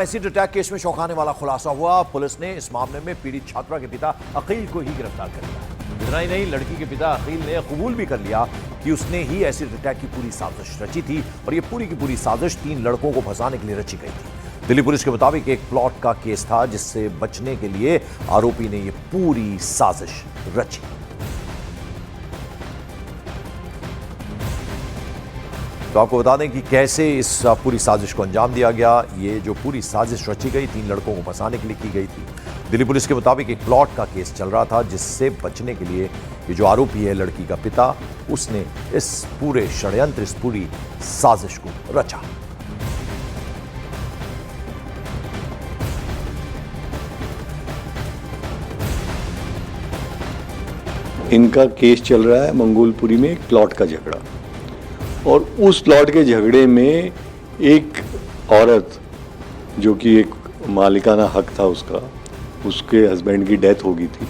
Acid attack case में चौंकाने वाला खुलासा हुआ। पुलिस ने इस मामले में पीड़ित छात्रा के पिता अकील को ही गिरफ्तार कर लिया। इतना ही नहीं, लड़की के पिता अकील ने कबूल भी कर लिया कि उसने ही एसिड अटैक की पूरी साजिश रची थी और ये पूरी की पूरी साजिश 3 लड़कों को फंसाने के लिए रची गई थी। दिल्ली पुलिस के मुताबिक एक प्लॉट का केस था जिससे बचने के लिए आरोपी ने यह पूरी साजिश रची। तो आपको बता दें कि कैसे इस पूरी साजिश को अंजाम दिया गया। ये जो पूरी साजिश रची गई 3 लड़कों को फंसाने के लिए की गई थी। दिल्ली पुलिस के मुताबिक एक प्लॉट का केस चल रहा था जिससे बचने के लिए ये जो आरोपी है लड़की का पिता, उसने इस पूरे षड्यंत्र, इस पूरी साजिश को रचा। इनका केस चल रहा है मंगोलपुरी में एक प्लॉट का झगड़ा, और उस प्लॉट के झगड़े में एक औरत जो कि एक मालिकाना हक था उसका, उसके हस्बैंड की डेथ हो गई थी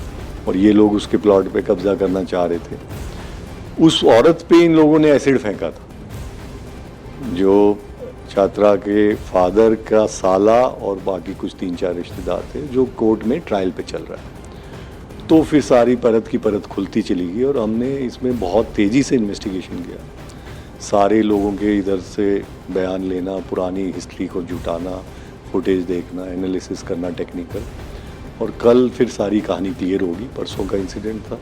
और ये लोग उसके प्लॉट पे कब्जा करना चाह रहे थे। उस औरत पे इन लोगों ने एसिड फेंका था। जो छात्रा के फादर का साला और बाकी कुछ 3-4 रिश्तेदार थे, जो कोर्ट में ट्रायल पे चल रहा है। तो फिर सारी परत की परत खुलती चली गई और हमने इसमें बहुत तेज़ी से इन्वेस्टिगेशन किया। सारे लोगों के इधर से बयान लेना, पुरानी हिस्ट्री को जुटाना, फुटेज देखना, एनालिसिस करना टेक्निकल, और कल फिर सारी कहानी क्लियर होगी। परसों का इंसिडेंट था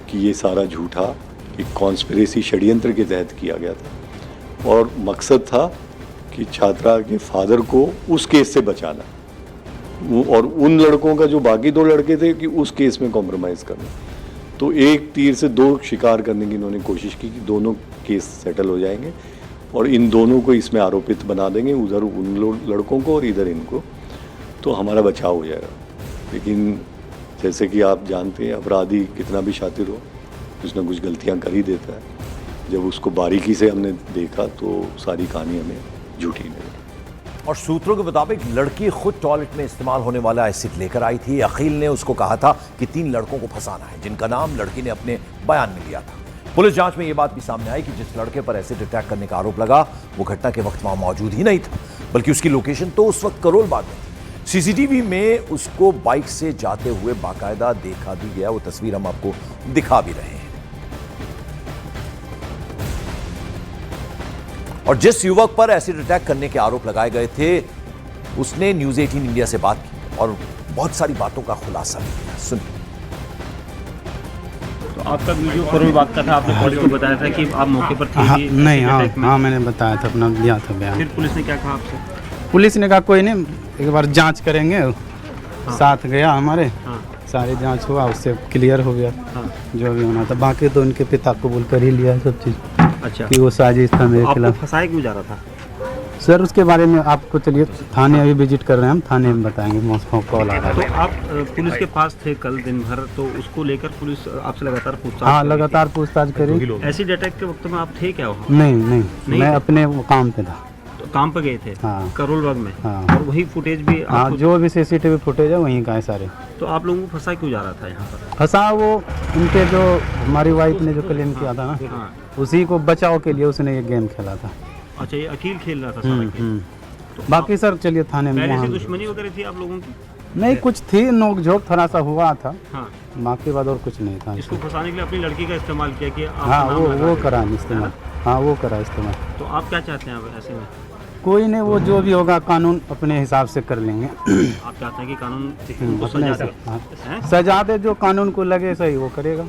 कि ये सारा झूठा एक कॉन्स्पिरेसी षड्यंत्र के तहत किया गया था और मकसद था कि छात्रा के फादर को उस केस से बचाना और उन लड़कों का जो बाकी 2 लड़के थे कि उस केस में कॉम्प्रोमाइज़ करना। तो एक तीर से 2 शिकार करने की इन्होंने कोशिश की कि दोनों केस सेटल हो जाएंगे और इन दोनों को इसमें आरोपित बना देंगे, उधर उन लड़कों को और इधर इनको, तो हमारा बचाव हो जाएगा। लेकिन जैसे कि आप जानते हैं, अपराधी कितना भी शातिर हो, कुछ ना कुछ गलतियां कर ही देता है। जब उसको बारीकी से हमने देखा तो सारी कहानी हमें झूठी नहीं। और सूत्रों के मुताबिक लड़की खुद टॉयलेट में इस्तेमाल होने वाला एसिड लेकर आई थी। अकील ने उसको कहा था कि 3 लड़कों को फंसाना है, जिनका नाम लड़की ने अपने बयान में लिया था। पुलिस जांच में यह बात भी सामने आई कि जिस लड़के पर एसिड अटैक करने का आरोप लगा वो घटना के वक्त वहां मौजूद ही नहीं था, बल्कि उसकी लोकेशन तो उस वक्त करोल बाग में थी। सीसीटीवी में उसको बाइक से जाते हुए बाकायदा देखा भी गया। वो तस्वीर हम आपको दिखा भी रहे हैं। और जिस युवक पर एसिड अटैक करने के आरोप लगाए गए थे उसने न्यूज़ 18 इंडिया से बात की और बहुत सारी बातों का खुलासा भी किया। सुनिए। तो आपका वीडियो करोल बाग का था, आपने पुलिस को बताया था कि आप मौके पर थे? हाँ, मैंने बताया था, अपना दिया था बयान। फिर पुलिस ने क्या कहा आपसे? पुलिस ने कहा कोई नहीं, एक बार जांच करेंगे। हाँ। साथ गया हमारे। हाँ। सारी जांच हुआ, उससे क्लियर हो गया। हाँ। जो भी होना था। बाकी तो उनके पिता कबूल कर ही लिया सब चीज़। अच्छा, कि वो साजिश था मेरे खिलाफ। फंसाया क्यों जा रहा था सर? उसके बारे में आपको, चलिए थाने अभी विजिट कर रहे हैं हम, थाने में बताएंगे। मौसम कॉल आ रहा है। तो आप पुलिस के पास थे कल दिन भर, तो उसको लेकर पुलिस आपसे लगातार पूछताछ? हाँ, लगातार पूछताछ करी। एसिड अटैक के वक्त में आप थे क्या वहाँ? नहीं, मैं अपने काम पे था। तो काम पे गए थे? हाँ। करोल बाग में? हाँ। और वही फुटेज भी हाँ, जो भी सीसीटीवी फुटेज है वहीं का है सारे। तो आप लोगों को फंसा क्यों जा रहा था यहाँ पर? फंसा वो उनके, जो हमारी वाइफ ने जो क्लेम किया था ना, हाँ। उसी को बचाव के लिए उसने ये गेम खेला था। अच्छा, ये अकील खेल रहा था सारा खेल। तो बाकी सर चलिए थाने में। पहले से दुश्मनी वगैरह थी आप लोगों की? नहीं, कुछ थी, नोक-झोंक थोड़ा सा हुआ था। हाँ। बाकी बात और कुछ नहीं था। इसको फंसाने के लिए अपनी लड़की का इस्तेमाल किया कि हाँ, वो करा इस्तेमाल। हाँ, वो करा इस्तेमाल। तो आप क्या चाहते हैं अब ऐसे में? कोई नहीं, वो जो भी होगा कानून अपने हिसाब से कर लेंगे। आप चाहते हैं कि कानून अपने सजा दे? सजा दे, जो कानून को लगे सही वो करेगा।